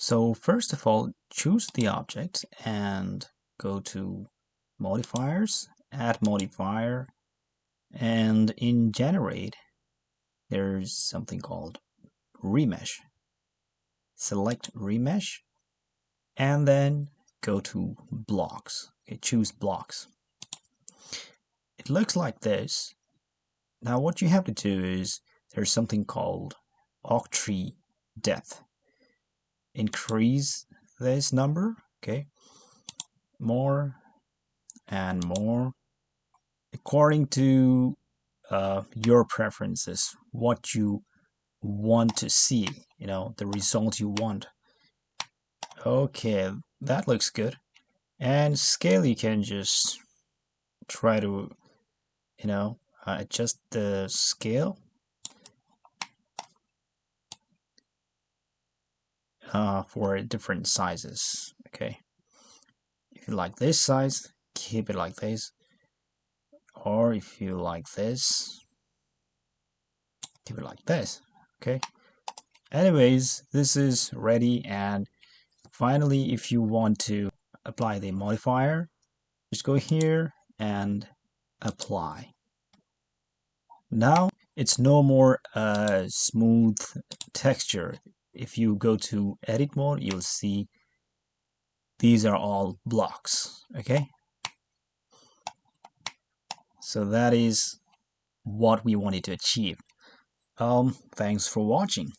So first of all, choose the object and go to modifiers, add modifier, and in generate, there's something called remesh. Select remesh and then go to blocks. Okay, choose blocks. It looks like this. Now what you have to do is there's something called octree depth. Increase this number, okay, more and more according to your preferences, what you want to see, the result you want. Okay, that looks good. And scale, you can just try to adjust the scale for different sizes. Okay, if you like this size, keep it like this, or if you like this, keep it like this. Okay, anyways, this is ready. And finally, if you want to apply the modifier, just go here and apply. Now it's no more a smooth texture. If you go to edit mode, you'll see these are all blocks. Okay, so that is what we wanted to achieve. Thanks for watching.